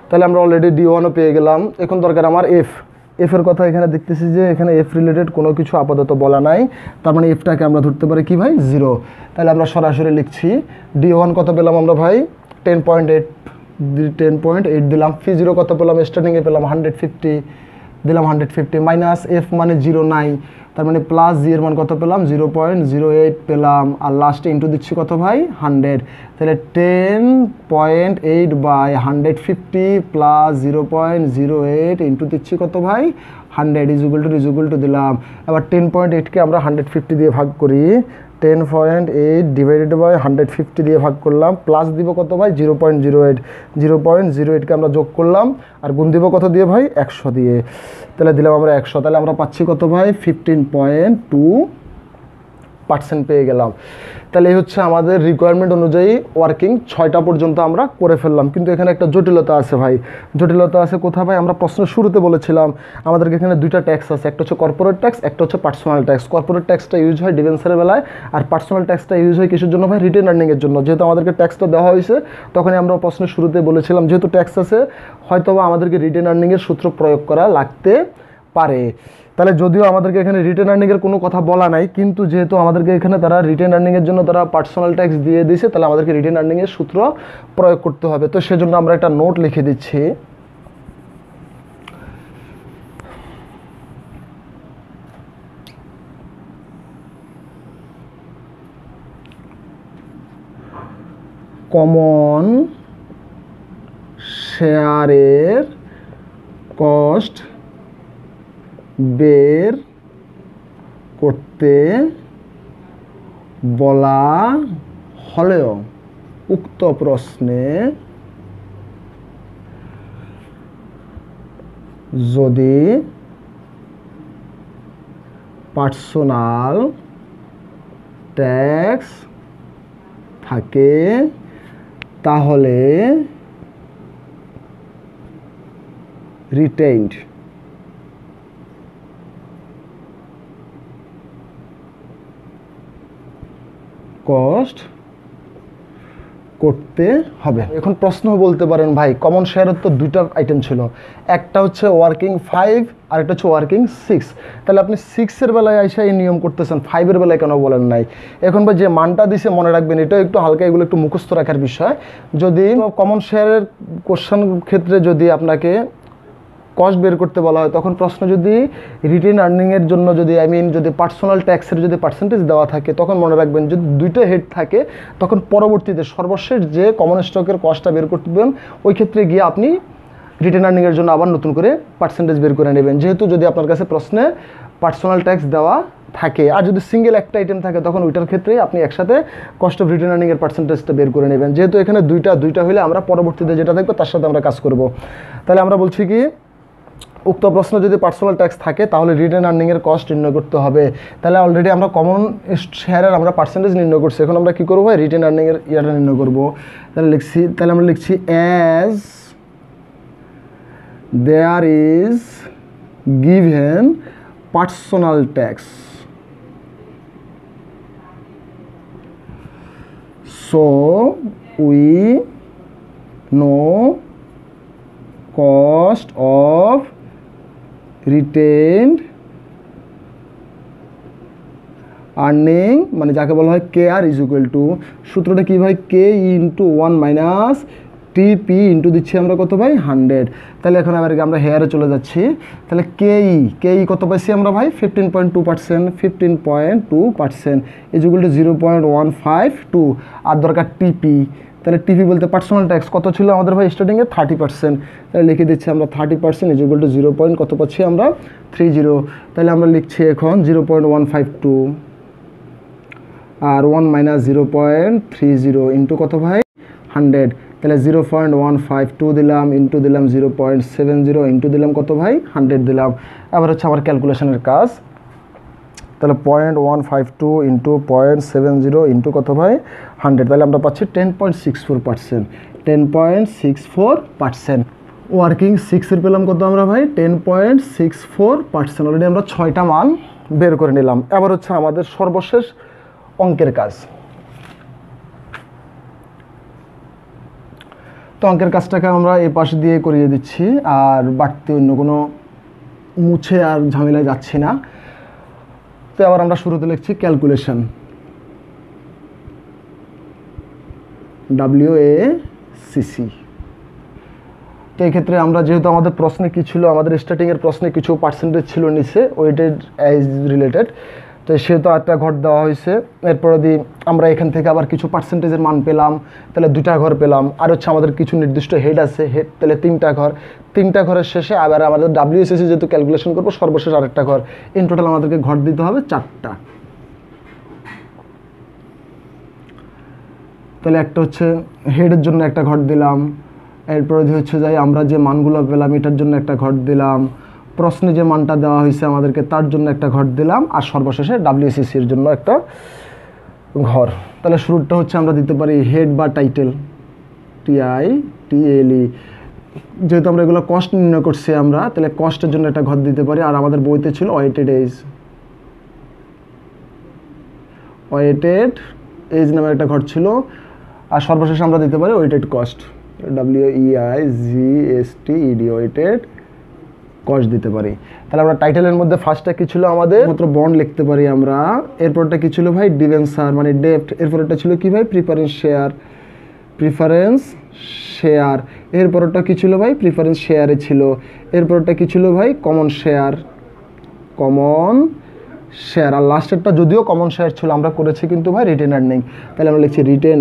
তাহলে আমরা অলরেডি D1ও পেয়ে গেলাম। এখন দরকার আমার এফের কথা। এখানে দেখতেছি যে এখানে এফ রিলেটেড কোনো কিছু আপাতত বলা নাই, তার মানে এফটাকে আমরা ধরতে পারি কি ভাই 0। তাহলে আমরা সরাসরি লিখছি D1 কত পেলাম আমরা ভাই 10.8 দিলাম। ফি0 কত পেলাম, স্টার্টিংয়ে পেলাম 150 দিলাম, 150 মাইনাস এফ মানে 0 নাই, তার মানে প্লাস জি এর মান কত পেলাম 0.08 পেলাম, আর লাস্টে ইন্টু দিচ্ছি কত ভাই 100। তাহলে 10.8 বাই 150 প্লাস 0.08 ইন্টু দিচ্ছি কত ভাই 100 ইজ ইকুয়াল টু দিলাম। এবার 10.8কে আমরা 150 দিয়ে ভাগ করি, 10.8 ডিভাইডেড বাই 150 দিয়ে ভাগ করলাম, প্লাস দিব কত ভাই 0.08কে আমরা যোগ করলাম, আর গুণ দিব কত দিয়ে ভাই 100 দিয়ে। তাহলে দিলাম আমরা 100। তাহলে আমরা পাচ্ছি কত ভাই 15.2% পেয়ে গেলাম। তাহলে এই হচ্ছে আমাদের রিকোয়ারমেন্ট অনুযায়ী ওয়ার্কিং 6টা পর্যন্ত আমরা করে ফেললাম। কিন্তু এখানে একটা জটিলতা আছে ভাই। জটিলতা আছে কোথায় ভাই, আমরা প্রশ্ন শুরুতে বলেছিলাম আমাদেরকে এখানে দুইটা ট্যাক্স আছে, একটা হচ্ছে কর্পোরেট ট্যাক্স, একটা হচ্ছে পার্সোনাল ট্যাক্স। কর্পোরেট ট্যাক্সটা ইউজ হয় ডিফেন্সের বেলায়, আর পার্সোনাল ট্যাক্সটা ইউজ হয় কিসের জন্য ভাই রিটেন আর্নিংয়ের জন্য। যেহেতু আমাদেরকে ট্যাক্সটা দেওয়া হয়েছে, তখনই আমরা প্রশ্নের শুরুতে বলেছিলাম যেহেতু ট্যাক্স আছে হয়তো আমাদেরকে রিটেন আর্নিংয়ের সূত্র প্রয়োগ করা লাগতে পারে। তাহলে যদিও আমাদেরকে এখানে রিটেন আর্নিংয়ের কোনো কথা বলা নাই, কিন্তু যেহেতু আমাদেরকে এখানে তারা রিটেন আর্নিংয়ের জন্য তারা পার্সোনাল ট্যাক্স দিয়ে দিয়েছে, তাহলে আমাদেরকে রিটেন আর্নিংয়ের সূত্র প্রয়োগ করতে হবে। তো সেজন্য আমরা একটা নোট লিখে দিচ্ছি। কমন শেয়ারের কস্ট বের করতে বলা হলেও উক্ত প্রশ্নে যদি পার্সোনাল ট্যাক্স থাকে তাহলে রিটেইনড কস্ট করতে হবে। এখন প্রশ্ন বলতে পারেন ভাই কমন শেয়ারের তো দুইটা আইটেম ছিল, একটা হচ্ছে ওয়ার্কিং 5 আর একটা হচ্ছে ওয়ার্কিং 6। তাহলে আপনি 6-এর বেলায় আইসা এই নিয়ম করতেছেন, 5-এর বেলায় কেন বলেন নাই? এখন ভাই যে মানটা দিছে মনে রাখবেন, এটা একটু হালকা, এগুলো একটু মুখস্থ রাখার বিষয়। যদি কমন শেয়ারের কোশ্চেন ক্ষেত্রে যদি আপনাকে কস্ট বের করতে বলা হয়, তখন প্রশ্ন যদি রিটেন আর্নিংয়ের জন্য যদি যদি পার্সোনাল ট্যাক্সের যদি পার্সেন্টেজ দেওয়া থাকে, তখন মনে রাখবেন যদি দুইটা হেড থাকে, তখন পরবর্তীতে সর্বশেষ যে কমন স্টকের কস্টটা বের করবেন, ওই ক্ষেত্রে গিয়ে আপনি রিটেন আর্নিংয়ের জন্য আবার নতুন করে পার্সেন্টেজ বের করে নেবেন, যেহেতু যদি আপনার কাছে প্রশ্নে পার্সোনাল ট্যাক্স দেওয়া থাকে। আর যদি সিঙ্গেল একটা আইটেম থাকে, তখন ওইটার ক্ষেত্রে আপনি একসাথে কস্ট অফ রিটেন আর্নিংয়ের পার্সেন্টেজটা বের করে নেবেন। যেহেতু এখানে দুইটা হলে আমরা পরবর্তীতে যেটা দেখবো তার সাথে আমরা কাজ করব। তাহলে আমরা বলছি কি, উক্ত প্রশ্ন যদি পার্সোনাল ট্যাক্স থাকে তাহলে রিটেন আর্নিংয়ের কস্ট নির্ণয় করতে হবে। তাহলে অলরেডি আমরা কমন শেয়ারের আমরা পার্সেন্টেজ নির্ণয় করছি, এখন আমরা কী করবো ভাই রিটেন আর্নিংয়ের ইয়ারটা নির্ণয় করবো। তাহলে আমরা লিখছি as there is given personal tax, so we know cost of retained earning, মানে যাকে বলা হয় K R is equal to, সূত্রটা কী ভাই, K into 1 minus TP into দিচ্ছি আমরা কত ভাই 100। তাহলে এখন আবার আমরা হেয়ারে চলে যাচ্ছি। তাহলে কে ই কত পাইছি আমরা ভাই 15.2%, 15.2% ইজ ইকুয়াল টু 0.152, আর দরকার টিপি। তাহলে টিপি বলতে পার্সোনাল ট্যাক্স কত ছিল আমাদের ভাই স্টার্টিংয়ে 30%, তাহলে লিখে দিচ্ছি আমরা 30% ইজ ইকুয়াল টু 0. কত পাচ্ছি আমরা 30। তাহলে আমরা লিখছি এখন 0.152 আর 1 মাইনাস 0.30 ইন্টু কত ভাই 100। তাহলে 0.152 দিলাম ইন্টু দিলাম 0.70 ইন্টু দিলাম কত ভাই 100 দিলাম। আবার হচ্ছে আমার ক্যালকুলেশনের কাজ। তাহলে 0.152 ইন্টু 0.70 ইন্টু কত ভাই 100, তাহলে আমরা পাচ্ছি 10.64%, 10.64%। ওয়ার্কিং 6-এর পেলাম কত আমরা ভাই 10.64%। অলরেডি আমরা 6টা মান বের করে নিলাম। এবার হচ্ছে আমাদের সর্বশেষ অঙ্কের কাজ। তো অঙ্কের কাজটাকে আমরা এই পাশে দিয়ে করিয়ে দিচ্ছি, আর বাড়তি অন্য কোনো মুছে আর ঝামেলায় যাচ্ছি না। তো আবার আমরা শুরুতে লিখছি ক্যালকুলেশন, WACC। তো এই ক্ষেত্রে আমরা যেহেতু আমাদের প্রশ্নে কী ছিল, আমাদের স্টার্টিংয়ের প্রশ্নে কিছু পার্সেন্টেজ ছিল নিচে ওয়েটেড এজ রিলেটেড, তো সেহেতু একটা ঘর দেওয়া হয়েছে। এরপরে দিয়ে আমরা এখান থেকে আবার কিছু পার্সেন্টেজের মান পেলাম, তাহলে 2টা ঘর পেলাম। আর হচ্ছে আমাদের কিছু নির্দিষ্ট হেড আছে, হেড তাহলে 3টা ঘর, 3টা ঘরের শেষে আবার আমাদের WACC যেহেতু ক্যালকুলেশন করবো সর্বশেষ আরেকটা ঘর। ইন টোটাল আমাদেরকে ঘর দিতে হবে 4টা। তাহলে একটা হচ্ছে হেডের জন্য একটা ঘর দিলাম, এরপরে হচ্ছে যাই আমরা যে মানগুলো পেলাম এটার জন্য একটা ঘর দিলাম, প্রশ্নে যে মানটা দেওয়া হয়েছে আমাদেরকে তার জন্য একটা ঘর দিলাম, আর সর্বশেষে WACCর জন্য একটা ঘর। তাহলে শুরুটা হচ্ছে আমরা দিতে পারি হেড বা টাইটেল, TITLE। যেহেতু আমরা এগুলো কস্ট নির্ণয় করছি আমরা, তাহলে কস্টের জন্য একটা ঘর দিতে পারি। আর আমাদের বইতে ছিল ওয়েটেড এজ নামে একটা ঘর ছিল। আর সর্বশেষে আমরা দিতে পারি weighted cost, WEIGSTED, weighted cost দিতে পারি। তাহলে আমরা টাইটেলের মধ্যে ফার্স্টটা কী ছিল আমাদের মাত্র বন্ড লিখতে পারি আমরা। এরপরটা কী ছিল ভাই ডিবেঞ্চার মানে ডেপ্ট। এরপরটা ছিল কি ভাই প্রিফারেন্স শেয়ার। এরপরটা কী ছিল ভাই প্রিফারেন্স শেয়ারে ছিল। এরপরটা কী ছিল ভাই কমন শেয়ার। আর লাস্টেরটা যদিও কমন শেয়ার ছিল আমরা করেছি কিন্তু ভাই রিটেন আর্নিং। তাহলে আমরা লিখছি রিটেন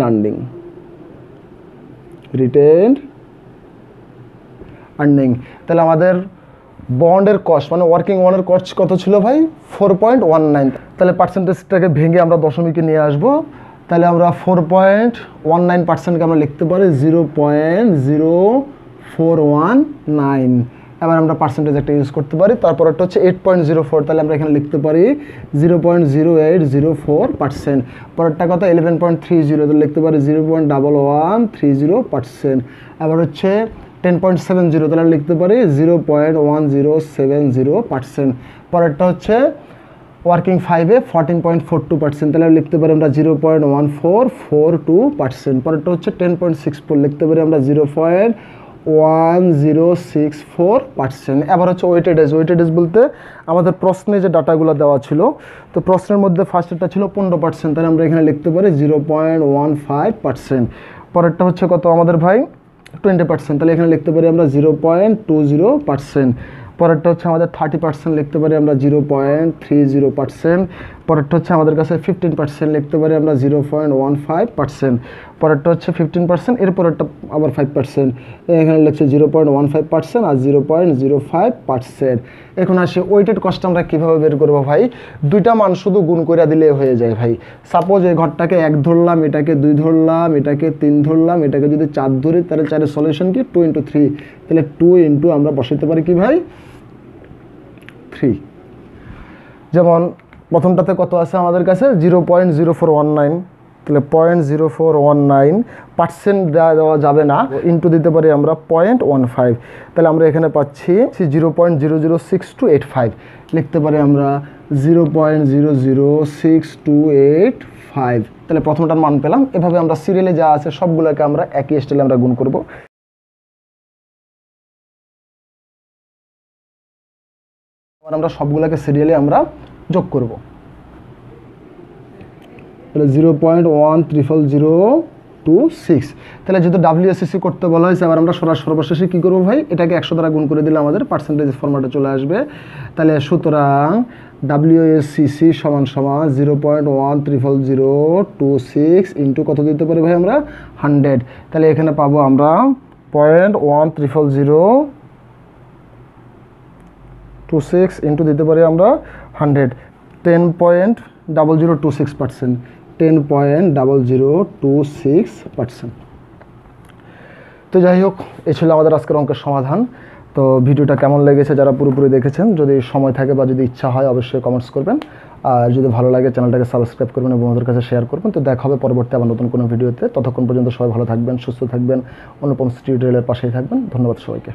আর্নিং। তাহলে আমাদের বন্ডের কস্ট মানে ওয়ার্কিং বন্ডের কস্ট কত ছিল ভাই 4.19। তাহলে পার্সেন্টেজটাকে ভেঙে আমরা দশমিকে নিয়ে আসবো। তাহলে আমরা 4.19%কে আমরা লিখতে পারি 0.0419। এবার আমরা পার্সেন্টেজ একটা ইউজ করতে পারি। তারপর একটা হচ্ছে 8.04, তাহলে আমরা এখানে লিখতে পারি 0.0804%। পরেরটা কত 11.30, তাহলে লিখতে পারি 0.1130%। আবার হচ্ছে 10.70, তাহলে লিখতে পারি 0.1070%। পরেরটা হচ্ছে ওয়ার্কিং 5-এ 14.42%, তাহলে লিখতে পারি আমরা 0.1442%। পরেরটা হচ্ছে 10.64, লিখতে পারি আমরা 0.1064%। এবার হচ্ছে ওয়েটেড এজ বলতে আমাদের প্রশ্নে যে ডাটাগুলো দেওয়া ছিল, তো প্রশ্নের মধ্যে ফার্স্টেরটা ছিল 15%, তাহলে আমরা এখানে লিখতে পারি 0.15%। পরেরটা হচ্ছে কত আমাদের ভাই 20%, তাহলে এখানে লিখতে পারি আমরা 0.20%। পরেরটা হচ্ছে আমাদের 30%, লিখতে পারি আমরা 0.30%। পরেরটা হচ্ছে আমাদের কাছে 15%, লিখতে পারি আমরা 0.15%। পরেরটা হচ্ছে 15%, এরপরেরটা আবার 5%, এখানে লিখছে 0.15% আর 0.05%। এখন আসি ওয়েটেড কস্ট আমরা কীভাবে বের করবো ভাই, 2টা মান শুধু গুণ করে দিলে হয়ে যায় ভাই। সাপোজ এই ঘরটাকে 1 ধরলাম, এটাকে 2 ধরলাম, এটাকে 3 ধরলাম, এটাকে যদি 4 ধরি তাহলে 4-এর সলিউশন কি 2 × 3, তাহলে 2 ইন্টু আমরা বসাইতে পারি কি ভাই 3। যেমন প্রথমটাতে কত আছে আমাদের কাছে 0.0419, তাহলে 0.0419% দেওয়া যাবে না, ইন্টু দিতে পারি আমরা 0.15, তাহলে আমরা এখানে পাচ্ছি 0.006285, লিখতে পারি আমরা 0.006285। তাহলে প্রথমটার মান পেলাম। এভাবে আমরা সিরিয়ালে যা আছে সবগুলোকে আমরা একই স্টাইলে আমরা গুণ করব। আমরা সবগুলোকে সিরিয়ালি আমরা যোগ করব। তাহলে 0.10026, তাহলে যেহেতু WSCC করতে বলা হয়েছে, আবার আমরা সর্বশেষে কী করবো ভাই, এটাকে 100 দ্বারা গুণ করে দিলে আমাদের পার্সেন্টেজ ফরম্যাটে চলে আসবে। তাহলে সুতরাং WSCC সমান 0.10026 ইন্টু কত দিতে পারি ভাই আমরা 100। তাহলে এখানে পাবো আমরা 0.10026 ইন্টু দিতে পারি আমরা 100, 10.0026%, 10.0026%। তো যাই হোক, এই ছিল আমাদের আজকের অঙ্কের সমাধান। তো ভিডিওটা কেমন লেগেছে যারা পুরোপুরি দেখেছেন, যদি সময় থাকে বা যদি ইচ্ছা হয় অবশ্যই কমেন্টস করবেন, আর যদি ভালো লাগে চ্যানেলটাকে সাবস্ক্রাইব করবেন এবং বন্ধুদের কাছে শেয়ার করবেন। তো দেখা হবে পরবর্তী আবার নতুন কোনো ভিডিওতে। ততক্ষণ পর্যন্ত সবাই ভালো থাকবেন, সুস্থ থাকবেন, অনুপম টিউটোরিয়ালের পাশেই থাকবেন। ধন্যবাদ সবাইকে।